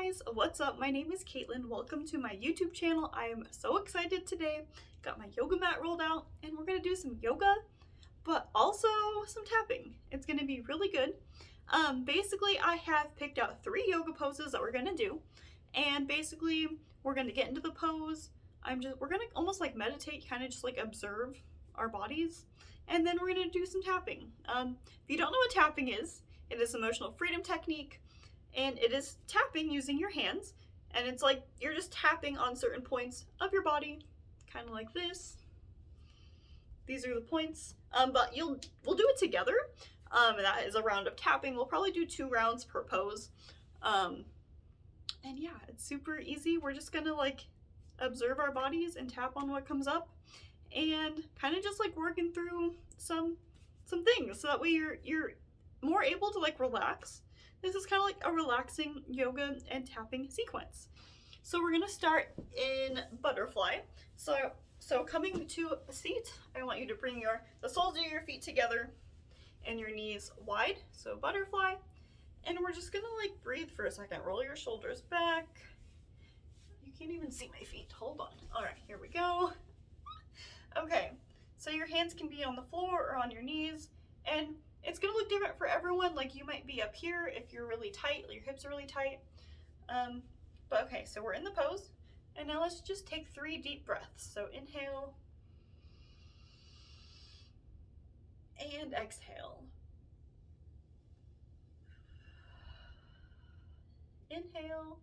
guys, what's up? My name is Caitlin. Welcome to my YouTube channel. I am so excited today. Got my yoga mat rolled out and we're gonna do some yoga, but also some tapping. It's gonna be really good. Basically, I have picked out 3 yoga poses that we're gonna do, and basically we're gonna get into the pose. We're gonna almost like meditate, kind of just like observe our bodies, and then we're gonna do some tapping. If you don't know what tapping is, it is emotional freedom technique. And it is tapping using your hands, and it's like you're just tapping on certain points of your body, kind of like this. These are the points, but we'll do it together. That is a round of tapping. We'll probably do 2 rounds per pose, and yeah, it's super easy. We're just gonna like observe our bodies and tap on what comes up, and kind of just like working through some things, so that way you're more able to like relax. This is kind of like a relaxing yoga and tapping sequence. So we're gonna start in butterfly. So coming to a seat, I want you to bring the soles of your feet together and your knees wide. So butterfly, and we're just gonna like breathe for a second. Roll your shoulders back. You can't even see my feet. Hold on. All right, here we go. Okay, so your hands can be on the floor or on your knees, and it's gonna look different for everyone. Like you might be up here if you're really tight, your hips are really tight. But okay, so we're in the pose, and now let's just take 3 deep breaths. So inhale and exhale. Inhale,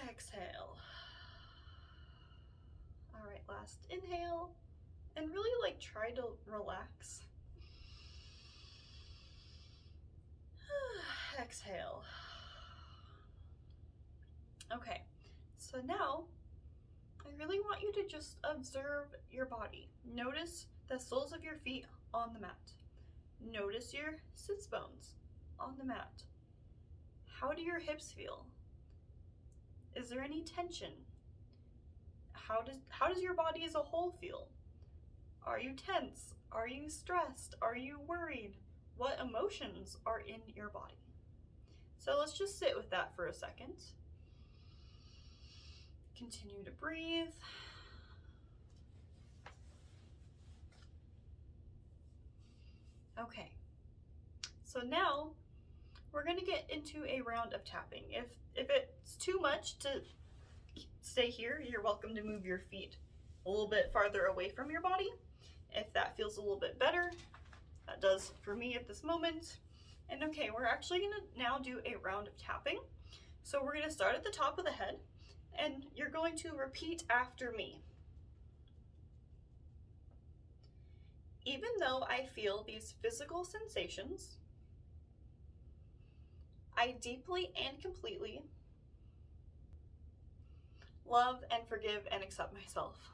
exhale. All right, last inhale, and really like try to relax. Exhale. Okay, so now I really want you to just observe your body. Notice the soles of your feet on the mat. Notice your sits bones on the mat. How do your hips feel? Is there any tension? How does your body as a whole feel? Are you tense? Are you stressed? Are you worried? What emotions are in your body? So let's just sit with that for a second. Continue to breathe. Okay, so now we're gonna get into a round of tapping. If it's too much to stay here, you're welcome to move your feet a little bit farther away from your body. If that feels a little bit better, that does for me at this moment. And okay, we're actually gonna now do a round of tapping. So we're gonna start at the top of the head, and you're going to repeat after me. Even though I feel these physical sensations, I deeply and completely love and forgive and accept myself.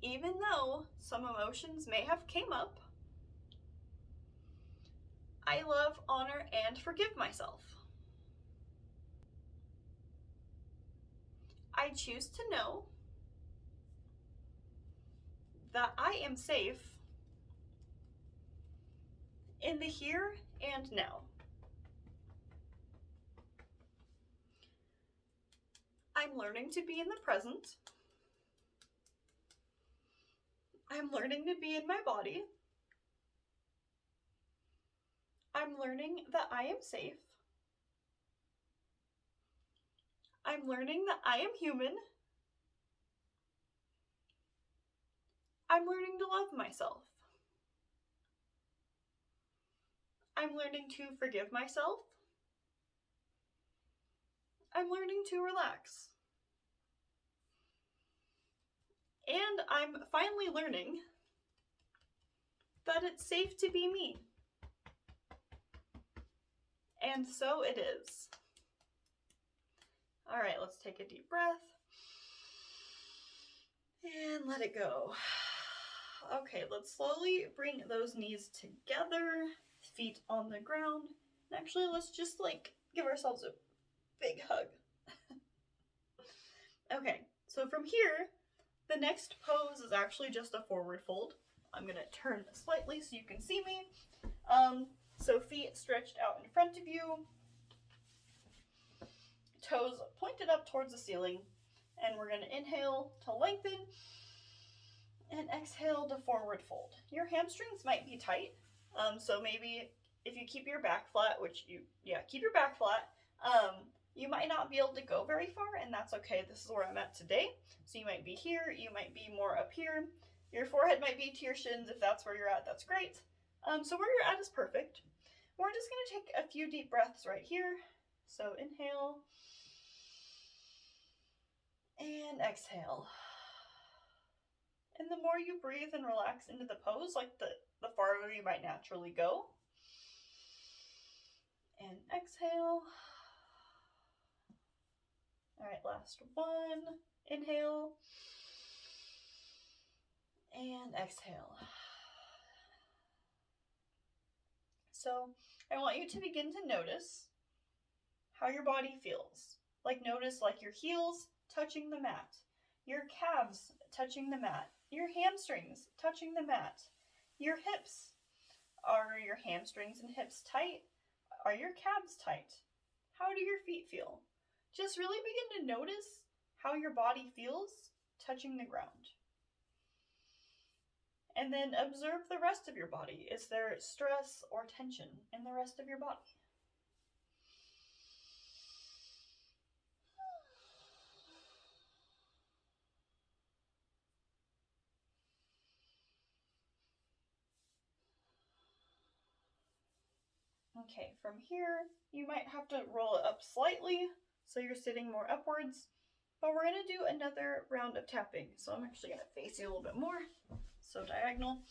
Even though some emotions may have came up, I love, honor, and forgive myself. I choose to know that I am safe in the here and now. I'm learning to be in the present. I'm learning to be in my body. I'm learning that I am safe. I'm learning that I am human. I'm learning to love myself. I'm learning to forgive myself. I'm learning to relax. And I'm finally learning that it's safe to be me. And so it is. All right, let's take a deep breath and let it go. Okay, let's slowly bring those knees together, feet on the ground. And actually, let's just like give ourselves a big hug. Okay, so from here, the next pose is actually just a forward fold. I'm gonna turn slightly so you can see me. So feet stretched out in front of you, toes pointed up towards the ceiling, and we're gonna inhale to lengthen and exhale to forward fold. Your hamstrings might be tight, so maybe if you keep your back flat, keep your back flat, you might not be able to go very far, and that's okay. This is where I'm at today. So you might be here, you might be more up here. Your forehead might be to your shins. If that's where you're at, that's great. So where you're at is perfect. We're just gonna take a few deep breaths right here. So inhale and exhale. And the more you breathe and relax into the pose, like the farther you might naturally go. And exhale. All right, last one. Inhale. And exhale. So I want you to begin to notice how your body feels. Like notice like your heels touching the mat, your calves touching the mat, your hamstrings touching the mat, your hips. Are your hamstrings and hips tight? Are your calves tight? How do your feet feel? Just really begin to notice how your body feels touching the ground. And then observe the rest of your body. Is there stress or tension in the rest of your body? Okay, from here, you might have to roll it up slightly so you're sitting more upwards, but we're gonna do another round of tapping. So I'm actually gonna face you a little bit more, so diagonal.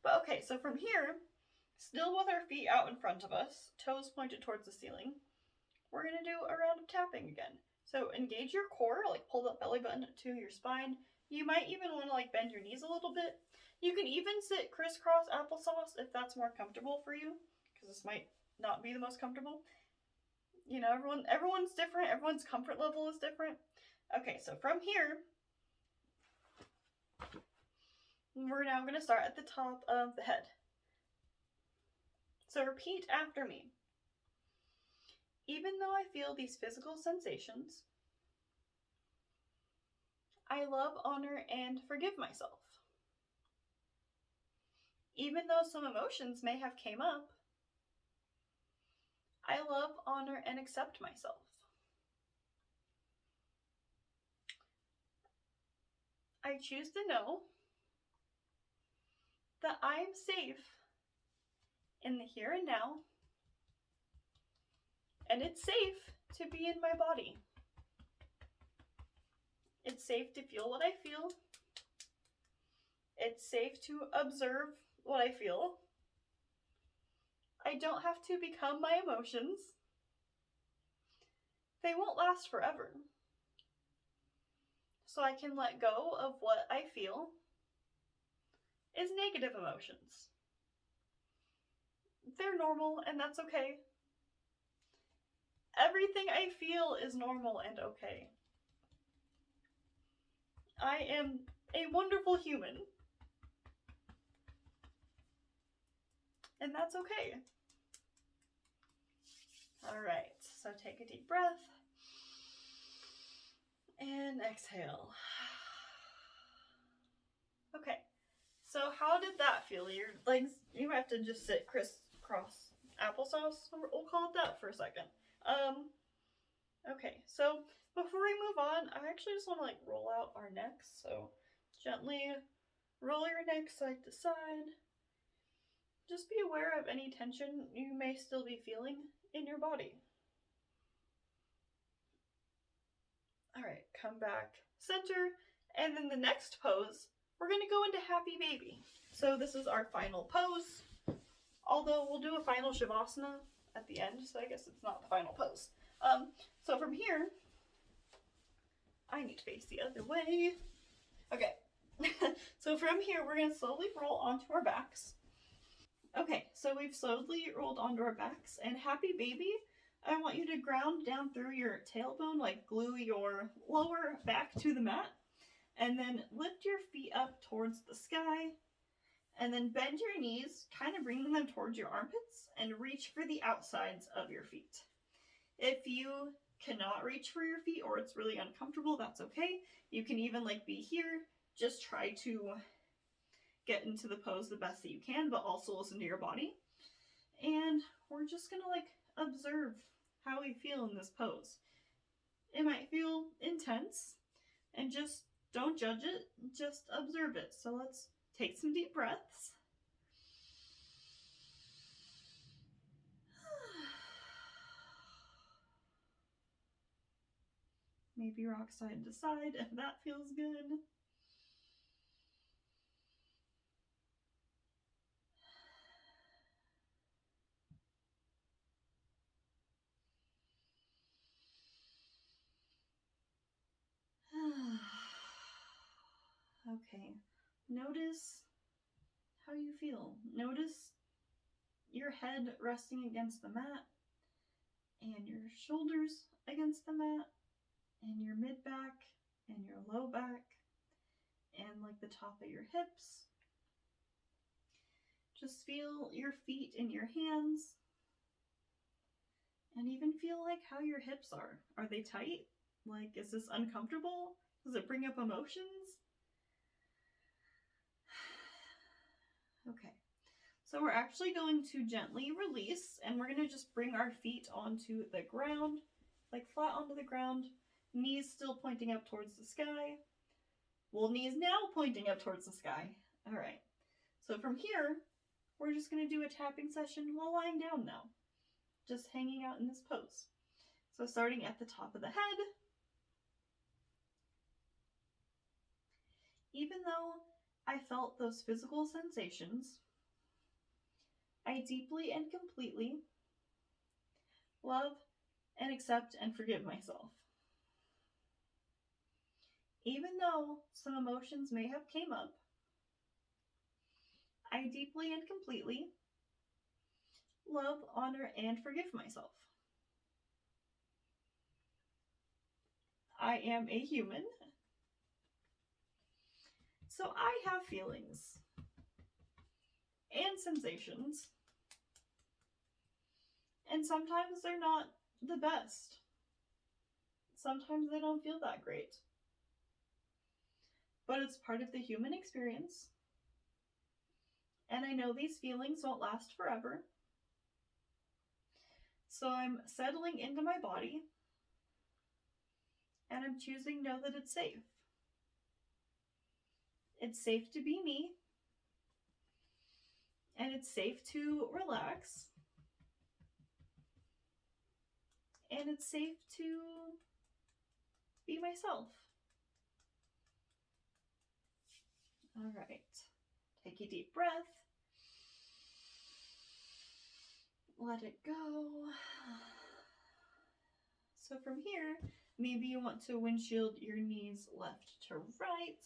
But okay, so from here, still with our feet out in front of us, toes pointed towards the ceiling, we're gonna do a round of tapping again. So engage your core, like pull the belly button to your spine. You might even wanna like bend your knees a little bit. You can even sit crisscross applesauce if that's more comfortable for you, because this might not be the most comfortable. You know, everyone's different, everyone's comfort level is different. Okay, so from here, we're now gonna start at the top of the head. So repeat after me. Even though I feel these physical sensations, I love, honor, and forgive myself. Even though some emotions may have came up, I love, honor, and accept myself. I choose to know that I am safe in the here and now, and it's safe to be in my body. It's safe to feel what I feel. It's safe to observe what I feel. I don't have to become my emotions. They won't last forever. So I can let go of what I feel is negative emotions. They're normal, and that's okay. Everything I feel is normal and okay. I am a wonderful human. And that's okay. All right, so take a deep breath. And exhale. Okay, so how did that feel? Your legs, you have to just sit crisscross applesauce. We'll call it that for a second. Okay, so before we move on, I actually just want to like roll out our necks. So gently roll your neck side to side. Just be aware of any tension you may still be feeling in your body. All right, come back center. And then the next pose, we're gonna go into Happy Baby. So this is our final pose. Although we'll do a final Shavasana at the end, so I guess it's not the final pose. So from here, I need to face the other way. Okay, so from here, we're gonna slowly roll onto our backs. Okay, so we've slowly rolled onto our backs, and Happy Baby, I want you to ground down through your tailbone, like glue your lower back to the mat, And then lift your feet up towards the sky. And then bend your knees, kind of bringing them towards your armpits, and reach for the outsides of your feet. If you cannot reach for your feet or it's really uncomfortable, that's okay. You can even like be here. Just try to get into the pose the best that you can, but also listen to your body. And we're just gonna like observe how we feel in this pose. It might feel intense, and just don't judge it, just observe it. So let's take some deep breaths. Maybe rock side to side if that feels good. Okay, notice how you feel. Notice your head resting against the mat, and your shoulders against the mat, and your mid back, and your low back, and like the top of your hips. Just feel your feet in your hands, and even feel like how your hips are. Are they tight? Like, is this uncomfortable? Does it bring up emotions? Okay, so we're actually going to gently release, and we're going to just bring our feet onto the ground, like flat onto the ground, knees still pointing up towards the sky. Well, knees now pointing up towards the sky. All right, so from here, we're just going to do a tapping session while lying down now, just hanging out in this pose. So starting at the top of the head, even though I felt those physical sensations, I deeply and completely love and accept and forgive myself. Even though some emotions may have came up, I deeply and completely love, honor, and forgive myself. I am a human, so I have feelings and sensations, and sometimes they're not the best. Sometimes they don't feel that great. But it's part of the human experience, and I know these feelings won't last forever. So I'm settling into my body, and I'm choosing to know that it's safe. It's safe to be me, and it's safe to relax, and it's safe to be myself. All right, take a deep breath. Let it go. So from here, maybe you want to windshield your knees left to right.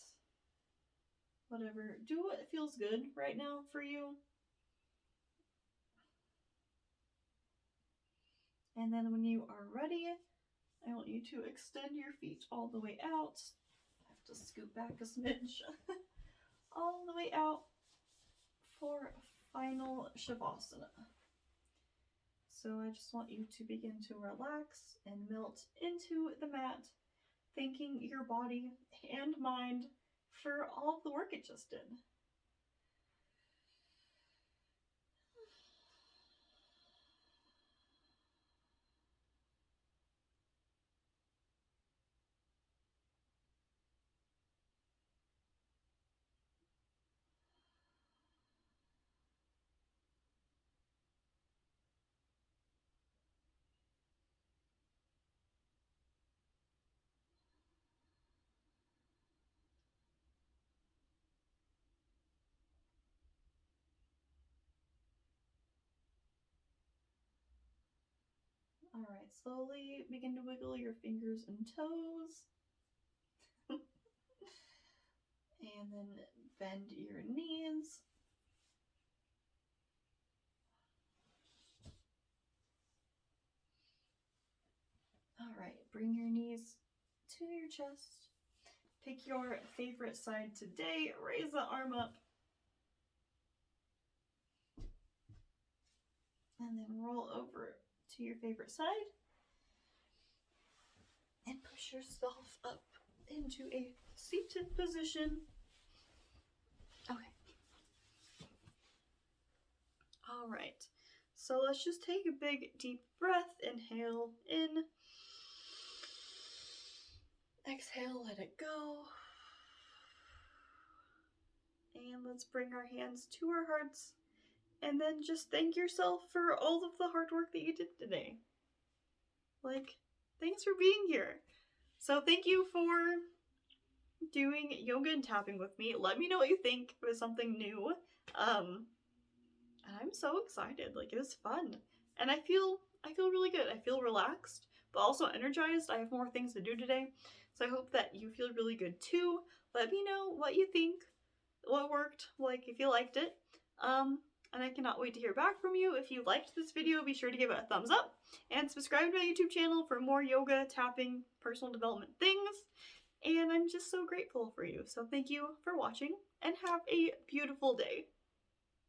Whatever, do what feels good right now for you. And then when you are ready, I want you to extend your feet all the way out. I have to scoot back a smidge. All the way out for final Shavasana. So I just want you to begin to relax and melt into the mat, thanking your body and mind for all the work it just did. All right, slowly begin to wiggle your fingers and toes. And then bend your knees. All right, bring your knees to your chest Pick your favorite side today. Raise the arm up. And then roll over to your favorite side. And push yourself up into a seated position. Okay. All right. So let's just take a big deep breath. Inhale in. Exhale, let it go. And let's bring our hands to our hearts. And then just thank yourself for all of the hard work that you did today. Like, thanks for being here. So thank you for doing yoga and tapping with me. Let me know what you think. It was something new. And I'm so excited. Like, it was fun. And I feel really good. I feel relaxed, but also energized. I have more things to do today. So I hope that you feel really good too. Let me know what you think, what worked, like if you liked it. And I cannot wait to hear back from you. If you liked this video, be sure to give it a thumbs up and subscribe to my YouTube channel for more yoga, tapping, personal development things. And I'm just so grateful for you. So thank you for watching and have a beautiful day.